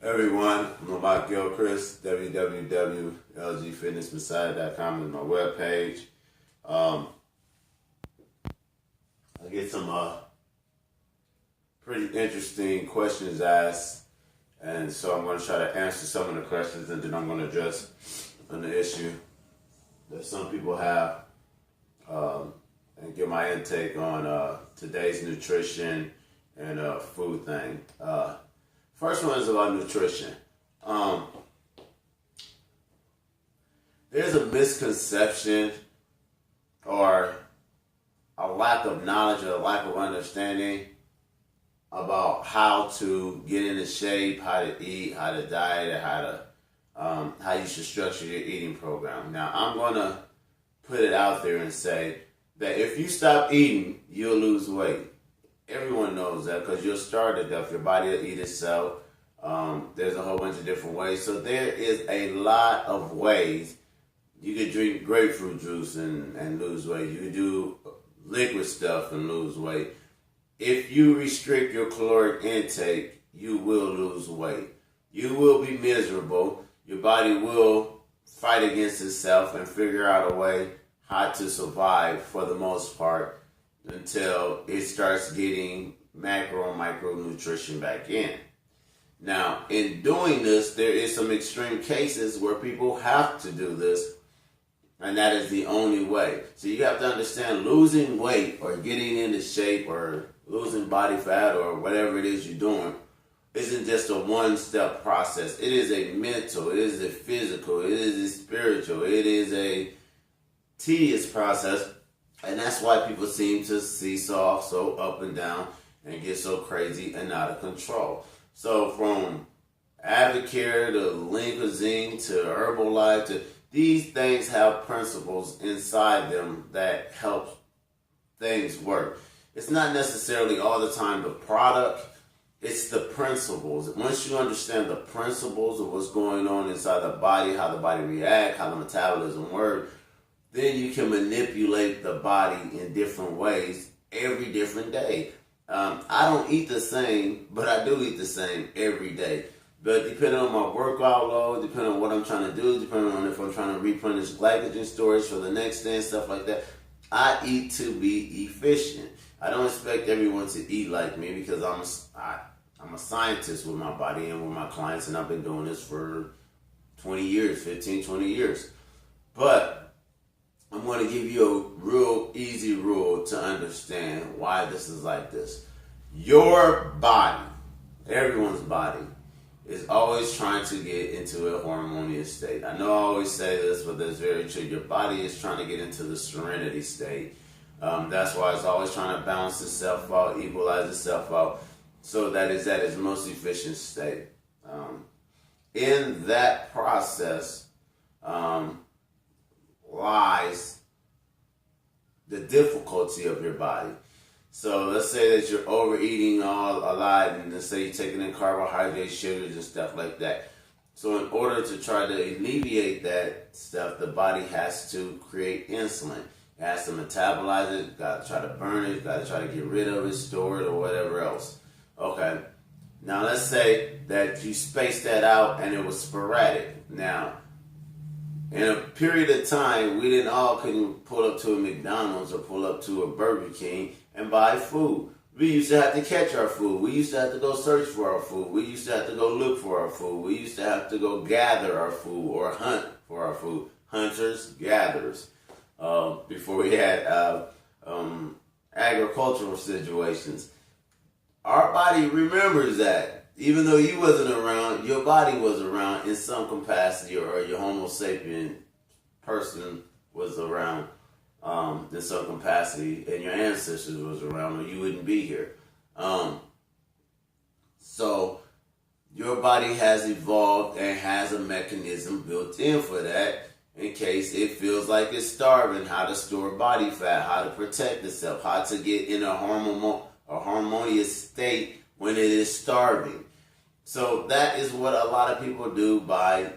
Everyone, I'm Lamont Gilchrist, www.lgfitnessmessiah.com is my webpage. I get some pretty interesting questions asked, and so I'm going to try to answer some of the questions, and then I'm going to address an issue that some people have, and give my intake on today's nutrition and food thing. First one is about nutrition. There's a misconception or a lack of knowledge or a lack of understanding about how to get into shape, how to eat, how to diet, and how you should structure your eating program. Now, I'm going to put it out there and say that if you stop eating, you'll lose weight. Everyone knows that because you'll starve to death. Your body will eat itself. There's a whole bunch of different ways. So there is a lot of ways. You could drink grapefruit juice and lose weight. You could do liquid stuff and lose weight. If you restrict your caloric intake, you will lose weight. You will be miserable. Your body will fight against itself and figure out a way how to survive for the most part until it starts getting macro and micronutrition back in. Now, in doing this, there is some extreme cases where people have to do this, and that is the only way. So you have to understand losing weight or getting into shape or losing body fat or whatever it is you're doing isn't just a one-step process. It is a mental, it is a physical, it is a spiritual, it is a tedious process. And that's why people seem to seesaw so up and down and get so crazy and out of control. So from Advocare to Lean Cuisine to Herbalife, to these things have principles inside them that help things work. It's not necessarily all the time the product, it's the principles. Once you understand the principles of what's going on inside the body, how the body reacts, how the metabolism works, then you can manipulate the body in different ways every different day. I don't eat the same, but I do eat the same every day. But depending on my workout load, depending on what I'm trying to do, depending on if I'm trying to replenish glycogen storage for the next day and stuff like that, I eat to be efficient. I don't expect everyone to eat like me because I'm a scientist with my body and with my clients, and I've been doing this for 20 years, 15, 20 years. But I'm going to give you a real easy rule to understand why this is like this. Your body, everyone's body, is always trying to get into a harmonious state. I know I always say this, but that's very true. Your body is trying to get into the serenity state. That's why it's always trying to balance itself out, equalize itself out, so that is at its most efficient state. In that process, lies the difficulty of your body. So let's say that you're overeating a lot, and let's say you're taking in carbohydrates, sugars, and stuff like that. So in order to try to alleviate that stuff, the body has to create insulin. It has to metabolize it, got to try to burn it, got to try to get rid of it, store it, or whatever else. Okay. Now let's say that you spaced that out and it was sporadic. Now, in a period of time, we didn't all can pull up to a McDonald's or pull up to a Burger King and buy food. We used to have to catch our food. We used to have to go search for our food. We used to have to go look for our food. We used to have to go gather our food or hunt for our food. Hunters, gatherers. Before we had agricultural situations. Our body remembers that. Even though you wasn't around, your body was around in some capacity, or your Homo sapien person was around in some capacity, and your ancestors was around, or you wouldn't be here. So your body has evolved and has a mechanism built in for that in case it feels like it's starving, how to store body fat, how to protect itself, how to get in a harmonious state when it is starving. So that is what a lot of people do by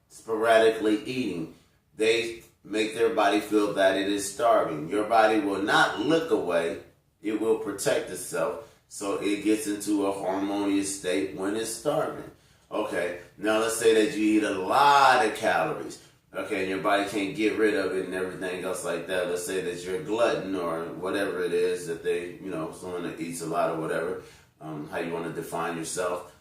sporadically eating. They make their body feel that it is starving. Your body will not look away. It will protect itself so it gets into a harmonious state when it's starving. Okay, now let's say that you eat a lot of calories. Okay, and your body can't get rid of it and everything else like that. Let's say that you're a glutton or whatever it is that they, someone that eats a lot or whatever, how you want to define yourself.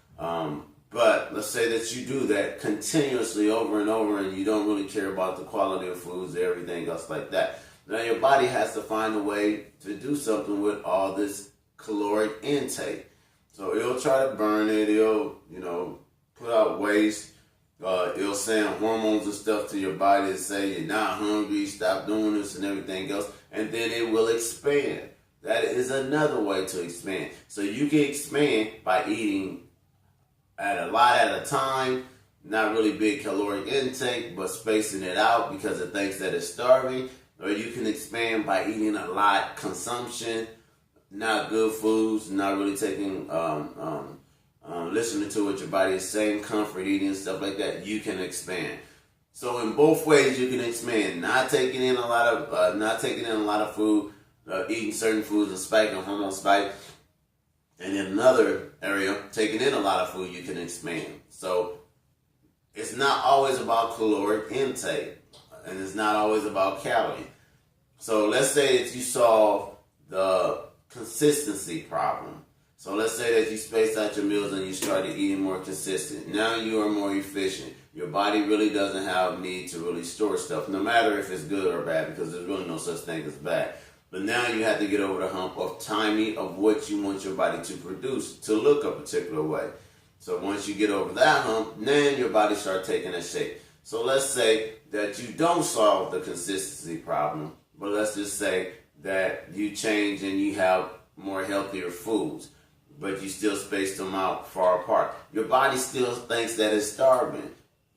But let's say that you do that continuously over and over and you don't really care about the quality of foods or everything else like that. Now your body has to find a way to do something with all this caloric intake. So it'll try to burn it, it'll, put out waste, it'll send hormones and stuff to your body to say you're not hungry, stop doing this and everything else, and then it will expand. That is another way to expand. So you can expand by eating a lot at a time, not really big caloric intake, but spacing it out because it thinks that it's starving. Or you can expand by eating a lot consumption, not good foods, not really taking, listening to what your body is saying, comfort eating, stuff like that. You can expand. So in both ways, you can expand. Not taking in a lot of food, eating certain foods and spiking hormone spike. And in another area, taking in a lot of food, you can expand. So it's not always about caloric intake, and it's not always about calories. So let's say that you solve the consistency problem. So let's say that you spaced out your meals and you started eating more consistent. Now you are more efficient. Your body really doesn't have need to really store stuff, no matter if it's good or bad, because there's really no such thing as bad. But now you have to get over the hump of timing of what you want your body to produce to look a particular way. So once you get over that hump, then your body starts taking a shape. So let's say that you don't solve the consistency problem, but let's just say that you change and you have more healthier foods, but you still space them out far apart. Your body still thinks that it's starving.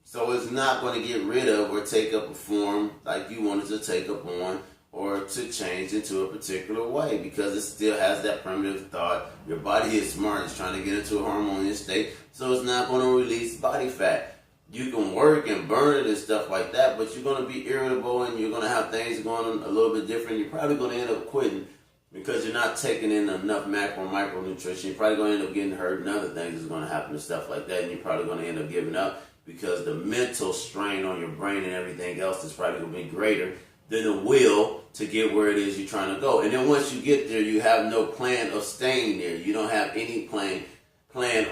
So it's not going to get rid of or take up a form like you wanted to take up on or to change into a particular way, because it still has that primitive thought. Your body is smart. It's trying to get into a hormonal state, so it's not going to release body fat. You can work and burn it and stuff like that, but you're going to be irritable and you're going to have things going on a little bit different. You're probably going to end up quitting because you're not taking in enough macro and micronutrition. You're probably going to end up getting hurt and other things is going to happen and stuff like that, and you're probably going to end up giving up because the mental strain on your brain and everything else is probably going to be greater than the will to get where it is you're trying to go. And then once you get there, you have no plan of staying there. You don't have any plan,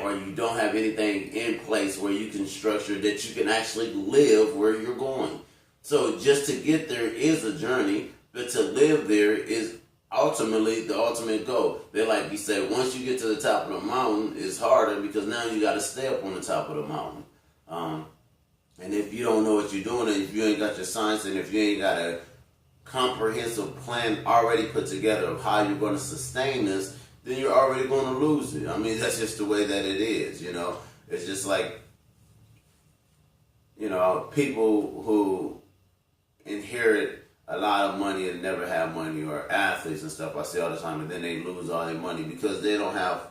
or you don't have anything in place where you can structure that you can actually live where you're going. So just to get there is a journey, but to live there is ultimately the ultimate goal. They like you say, once you get to the top of the mountain, it's harder because now you got to stay up on the top of the mountain. And if you don't know what you're doing, and if you ain't got your science, and if you ain't got a comprehensive plan already put together of how you're going to sustain this, then you're already going to lose it. I mean, that's just the way that it is, It's just like, people who inherit a lot of money and never have money, or athletes and stuff I see all the time, and then they lose all their money because they don't have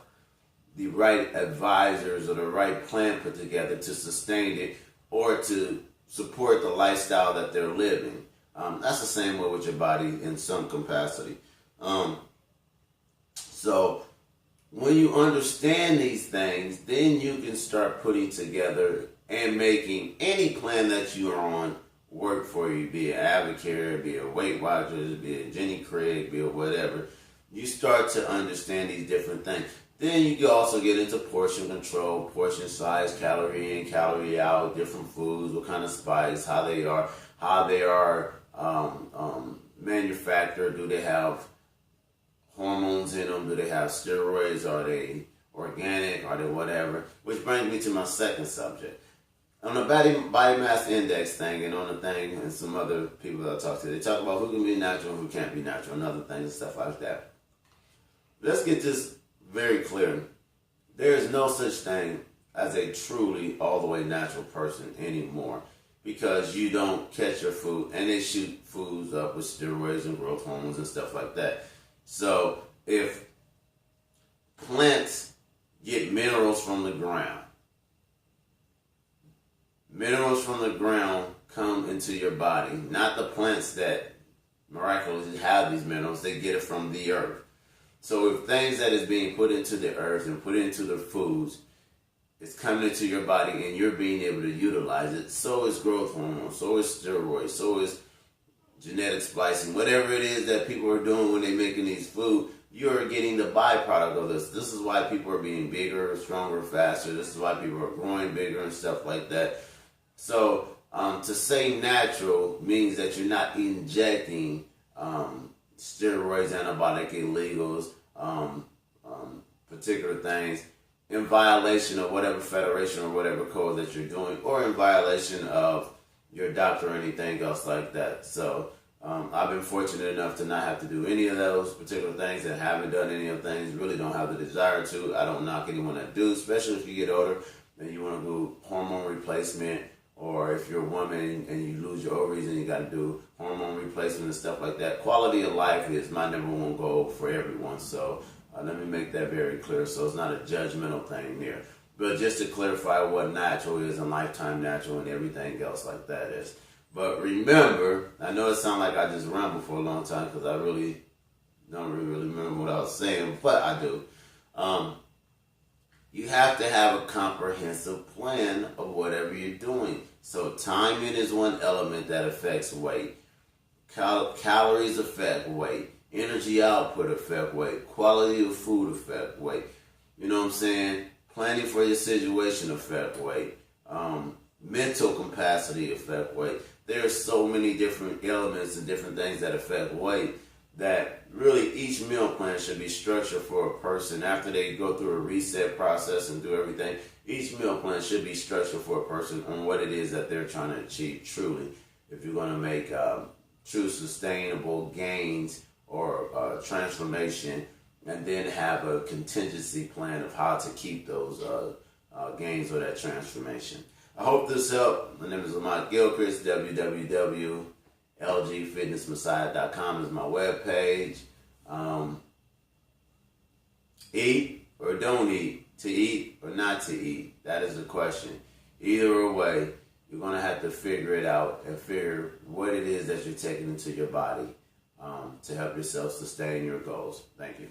the right advisors or the right plan put together to sustain it or to support the lifestyle that they're living. That's the same way with your body in some capacity. So when you understand these things, then you can start putting together and making any plan that you are on work for you, be it Advocare, be it Weight Watchers, be it Jenny Craig, be it whatever. You start to understand these different things. Then you can also get into portion control, portion size, calorie in, calorie out, different foods, what kind of spice, how they are manufactured. Do they have hormones in them? Do they have steroids? Are they organic? Are they whatever? Which brings me to my second subject. On the body mass index thing, and on the thing, and some other people that I talk to, they talk about who can be natural and who can't be natural, and other things and stuff like that. Let's get this very clear. There is no such thing as a truly all the way natural person anymore, because you don't catch your food, and they shoot foods up with steroids and growth hormones and stuff like that. So if plants get minerals from the ground, minerals from the ground come into your body, not the plants that miraculously have these minerals, they get it from the earth. So if things that is being put into the earth and put into the foods it's coming into your body and you're being able to utilize it. So is growth hormone, so is steroids, so is genetic splicing. Whatever it is that people are doing when they're making these food, you're getting the byproduct of this. This is why people are being bigger, stronger, faster. This is why people are growing bigger and stuff like that. So to say natural means that you're not injecting steroids, antibiotic illegals, particular things in violation of whatever federation or whatever code that you're doing, or in violation of your doctor or anything else like that. So I've been fortunate enough to not have to do any of those particular things, and haven't done any of the things, really don't have the desire to. I don't knock anyone that do, especially if you get older and you want to do hormone replacement, or if you're a woman and you lose your ovaries and you got to do hormone replacement and stuff like that. Quality of life is my number one goal for everyone. So let me make that very clear. So it's not a judgmental thing there. But just to clarify what natural is and lifetime natural and everything else like that is. But remember, I know it sounds like I just rambled for a long time because I really don't really remember what I was saying, but I do. You have to have a comprehensive plan of whatever you're doing. So timing is one element that affects weight. Calories affect weight. Energy output affect weight. Quality of food affect weight. You know what I'm saying? Planning for your situation affect weight. Mental capacity affect weight. There are so many different elements and different things that affect weight that really each meal plan should be structured for a person. After they go through a reset process and do everything, each meal plan should be structured for a person on what it is that they're trying to achieve truly. If you're going to make true sustainable gains or transformation, and then have a contingency plan of how to keep those gains or that transformation. I hope this helped. My name is Lamont Gilchrist. www.lgfitnessmessiah.com is my webpage. Eat or don't eat, to eat or not to eat, that is the question. Either way, you're going to have to figure it out and figure what it is that you're taking into your body to help yourself sustain your goals. Thank you.